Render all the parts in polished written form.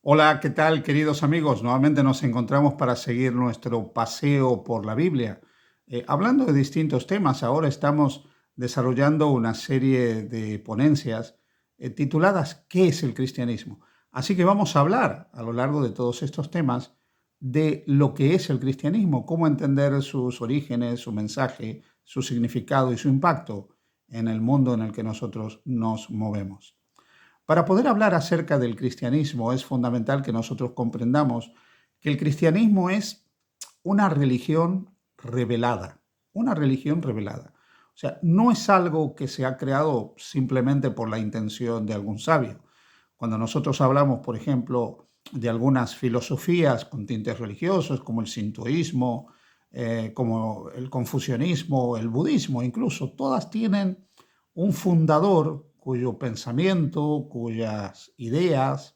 Hola, ¿qué tal, queridos amigos? Nuevamente nos encontramos para seguir nuestro paseo por la Biblia. Hablando de distintos temas, ahora estamos desarrollando una serie de ponencias tituladas ¿Qué es el cristianismo? Así que vamos a hablar a lo largo de todos estos temas de lo que es el cristianismo, cómo entender sus orígenes, su mensaje, su significado y su impacto en el mundo en el que nosotros nos movemos. Para poder hablar acerca del cristianismo es fundamental que nosotros comprendamos que el cristianismo es una religión revelada, una religión revelada. O sea, no es algo que se ha creado simplemente por la intención de algún sabio. Cuando nosotros hablamos, por ejemplo, de algunas filosofías con tintes religiosos, como el sintoísmo, como el confucianismo, el budismo, incluso, todas tienen un fundador cuyo pensamiento, cuyas ideas,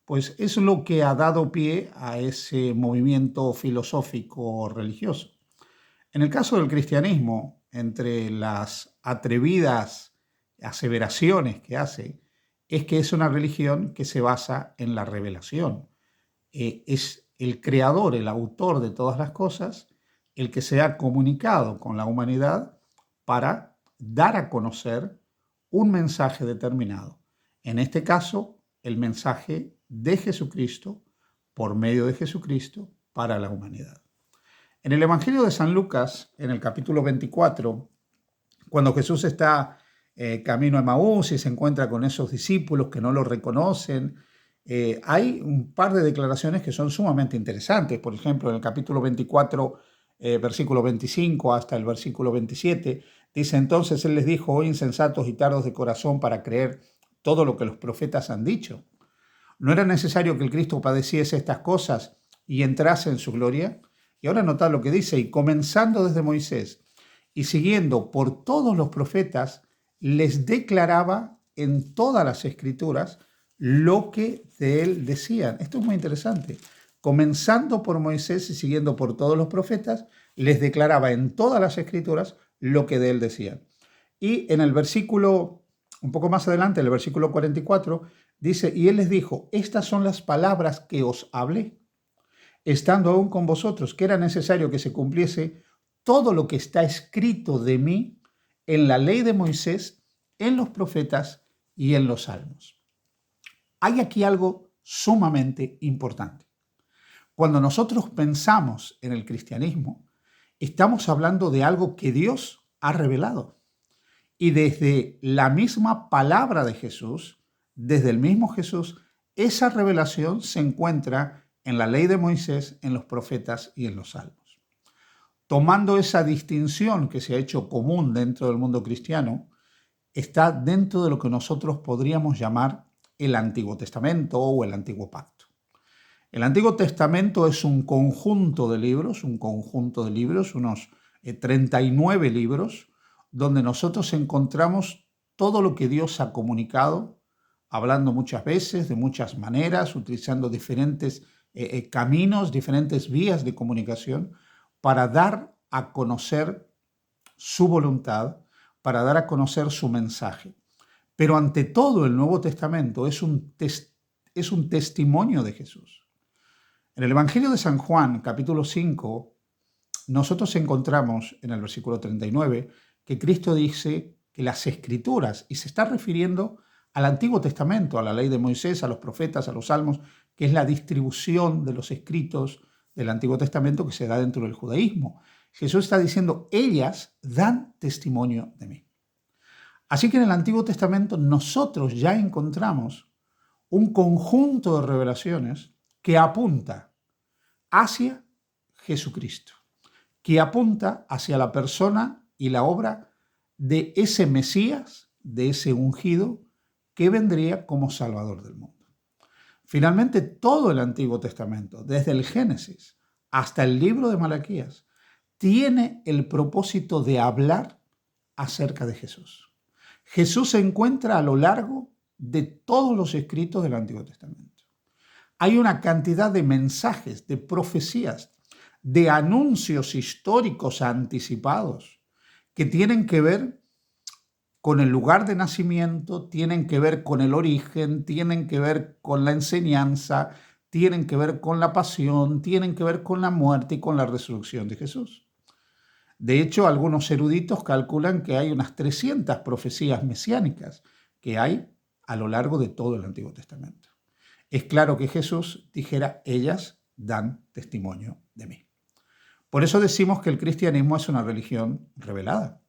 pues es lo que ha dado pie a ese movimiento filosófico religioso. En el caso del cristianismo, entre las atrevidas aseveraciones que hace, es que es una religión que se basa en la revelación. Es el creador, el autor de todas las cosas, el que se ha comunicado con la humanidad para dar a conocer un mensaje determinado. En este caso, el mensaje de Jesucristo, por medio de Jesucristo, para la humanidad. En el Evangelio de San Lucas, en el capítulo 24, cuando Jesús está camino a Emaús y se encuentra con esos discípulos que no lo reconocen, hay un par de declaraciones que son sumamente interesantes. Por ejemplo, en el capítulo 24, versículo 25 hasta el versículo 27, dice: entonces Él les dijo: oh insensatos y tardos de corazón para creer todo lo que los profetas han dicho. ¿No era necesario que el Cristo padeciese estas cosas y entrase en su gloria? Y ahora notad lo que dice: y comenzando desde Moisés y siguiendo por todos los profetas, les declaraba en todas las escrituras lo que de él decían. Esto es muy interesante. Comenzando por Moisés y siguiendo por todos los profetas, les declaraba en todas las escrituras lo que de él decían. Y en el versículo, un poco más adelante, el versículo 44, dice: y él les dijo: estas son las palabras que os hablé, estando aún con vosotros, que era necesario que se cumpliese todo lo que está escrito de mí en la ley de Moisés, en los profetas y en los salmos. Hay aquí algo sumamente importante. Cuando nosotros pensamos en el cristianismo, estamos hablando de algo que Dios ha revelado. Y desde la misma palabra de Jesús, desde el mismo Jesús, esa revelación se encuentra en la ley de Moisés, en los profetas y en los salmos. Tomando esa distinción que se ha hecho común dentro del mundo cristiano, está dentro de lo que nosotros podríamos llamar el Antiguo Testamento o el Antiguo Pacto. El Antiguo Testamento es un conjunto de libros, unos 39 libros, donde nosotros encontramos todo lo que Dios ha comunicado, hablando muchas veces, de muchas maneras, utilizando diferentes caminos, diferentes vías de comunicación, para dar a conocer su voluntad, para dar a conocer su mensaje. Pero ante todo, el Nuevo Testamento es un testimonio de Jesús. En el Evangelio de San Juan, capítulo 5, nosotros encontramos en el versículo 39 que Cristo dice que las Escrituras, y se está refiriendo al Antiguo Testamento, a la ley de Moisés, a los profetas, a los salmos, que es la distribución de los escritos del Antiguo Testamento que se da dentro del judaísmo. Jesús está diciendo: ellas dan testimonio de mí. Así que en el Antiguo Testamento nosotros ya encontramos un conjunto de revelaciones que apunta hacia Jesucristo, que apunta hacia la persona y la obra de ese Mesías, de ese ungido, que vendría como Salvador del mundo. Finalmente, todo el Antiguo Testamento, desde el Génesis hasta el libro de Malaquías, tiene el propósito de hablar acerca de Jesús. Jesús se encuentra a lo largo de todos los escritos del Antiguo Testamento. Hay una cantidad de mensajes, de profecías, de anuncios históricos anticipados que tienen que ver con el lugar de nacimiento, tienen que ver con el origen, tienen que ver con la enseñanza, tienen que ver con la pasión, tienen que ver con la muerte y con la resurrección de Jesús. De hecho, algunos eruditos calculan que hay unas 300 profecías mesiánicas que hay a lo largo de todo el Antiguo Testamento. Es claro que Jesús dijera, ellas dan testimonio de mí. Por eso decimos que el cristianismo es una religión revelada,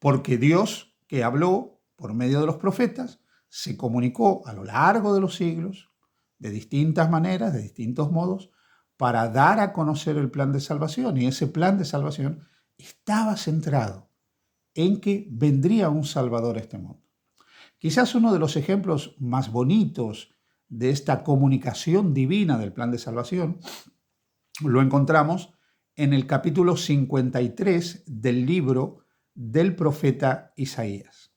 porque Dios, que habló por medio de los profetas, se comunicó a lo largo de los siglos, de distintas maneras, de distintos modos, para dar a conocer el plan de salvación. Y ese plan de salvación estaba centrado en que vendría un Salvador a este mundo. Quizás uno de los ejemplos más bonitos de esta comunicación divina del plan de salvación lo encontramos en el capítulo 53 del libro del profeta Isaías.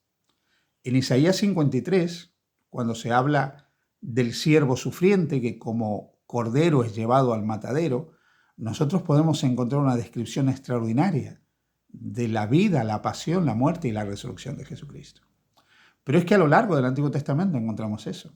En Isaías 53, cuando se habla del siervo sufriente que como cordero es llevado al matadero, nosotros podemos encontrar una descripción extraordinaria de la vida, la pasión, la muerte y la resurrección de Jesucristo. Pero es que a lo largo del Antiguo Testamento encontramos eso.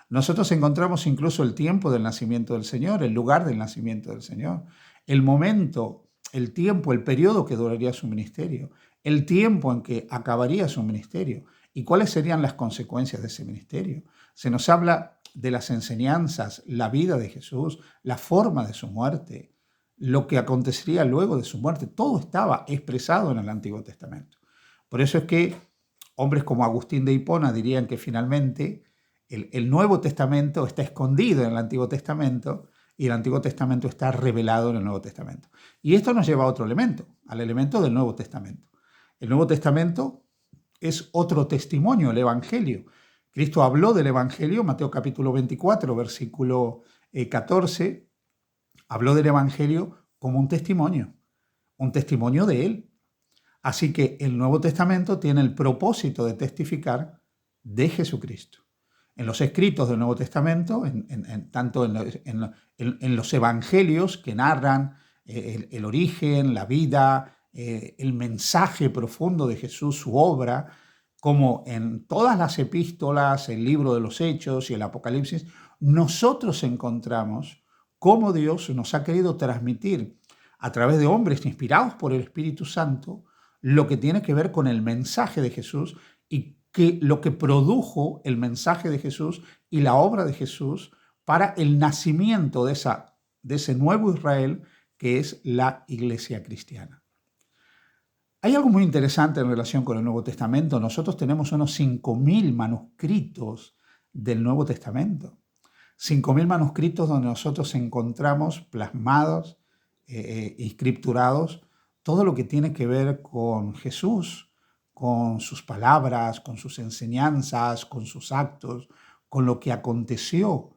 Nosotros encontramos incluso el tiempo del nacimiento del Señor, el lugar del nacimiento del Señor, el momento, el tiempo, el periodo que duraría su ministerio, el tiempo en que acabaría su ministerio y cuáles serían las consecuencias de ese ministerio. Se nos habla de las enseñanzas, la vida de Jesús, la forma de su muerte, lo que acontecería luego de su muerte. Todo estaba expresado en el Antiguo Testamento. Por eso es que hombres como Agustín de Hipona dirían que finalmente el Nuevo Testamento está escondido en el Antiguo Testamento y el Antiguo Testamento está revelado en el Nuevo Testamento. Y esto nos lleva a otro elemento, al elemento del Nuevo Testamento. El Nuevo Testamento es otro testimonio, el Evangelio. Cristo habló del Evangelio, Mateo capítulo 24, versículo 14, habló del Evangelio como un testimonio de Él. Así que el Nuevo Testamento tiene el propósito de testificar de Jesucristo. En los escritos del Nuevo Testamento, tanto en los evangelios que narran el origen, la vida, el mensaje profundo de Jesús, su obra, como en todas las epístolas, el libro de los Hechos y el Apocalipsis, nosotros encontramos cómo Dios nos ha querido transmitir a través de hombres inspirados por el Espíritu Santo lo que tiene que ver con el mensaje de Jesús y que lo que produjo el mensaje de Jesús y la obra de Jesús para el nacimiento de ese nuevo Israel que es la iglesia cristiana. Hay algo muy interesante en relación con el Nuevo Testamento. Nosotros tenemos unos 5.000 manuscritos del Nuevo Testamento. 5.000 manuscritos donde nosotros encontramos plasmados, escripturados, todo lo que tiene que ver con Jesús, con sus palabras, con sus enseñanzas, con sus actos, con lo que aconteció,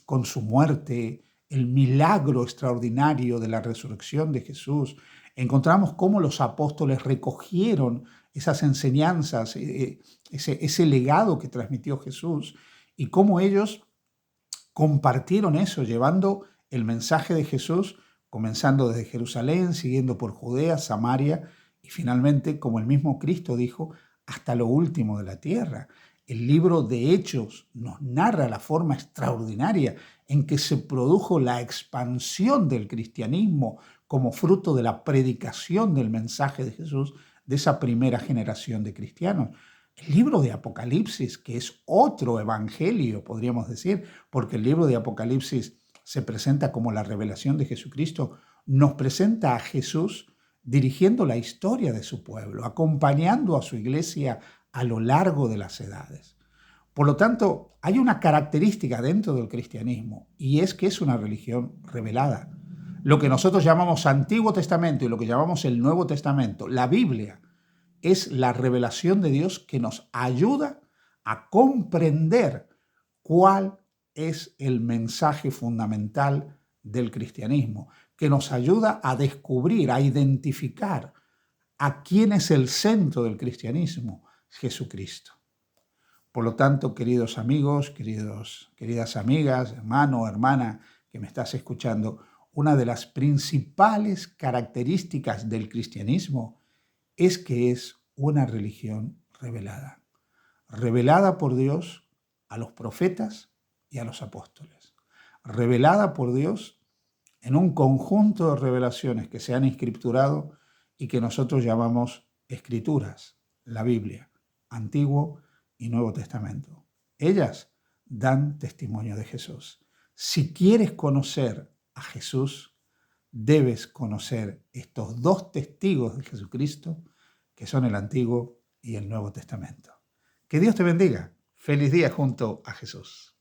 con su muerte, el milagro extraordinario de la resurrección de Jesús. Encontramos cómo los apóstoles recogieron esas enseñanzas, ese legado que transmitió Jesús y cómo ellos compartieron eso, llevando el mensaje de Jesús, comenzando desde Jerusalén, siguiendo por Judea, Samaria y finalmente, como el mismo Cristo dijo, hasta lo último de la tierra. El libro de Hechos nos narra la forma extraordinaria en que se produjo la expansión del cristianismo como fruto de la predicación del mensaje de Jesús de esa primera generación de cristianos. El libro de Apocalipsis, que es otro evangelio, podríamos decir, porque el libro de Apocalipsis se presenta como la revelación de Jesucristo, nos presenta a Jesús dirigiendo la historia de su pueblo, acompañando a su iglesia a lo largo de las edades. Por lo tanto, hay una característica dentro del cristianismo y es que es una religión revelada. Lo que nosotros llamamos Antiguo Testamento y lo que llamamos el Nuevo Testamento, la Biblia, es la revelación de Dios que nos ayuda a comprender cuál es el mensaje fundamental del cristianismo, que nos ayuda a descubrir, a identificar a quién es el centro del cristianismo, Jesucristo. Por lo tanto, queridos amigos, queridas amigas, hermano o hermana que me estás escuchando, una de las principales características del cristianismo es que es una religión revelada. Revelada por Dios a los profetas y a los apóstoles. Revelada por Dios en un conjunto de revelaciones que se han escriturado y que nosotros llamamos escrituras, la Biblia, Antiguo y Nuevo Testamento. Ellas dan testimonio de Jesús. Si quieres conocer a Jesús, debes conocer estos dos testigos de Jesucristo, que son el Antiguo y el Nuevo Testamento. Que Dios te bendiga. Feliz día junto a Jesús.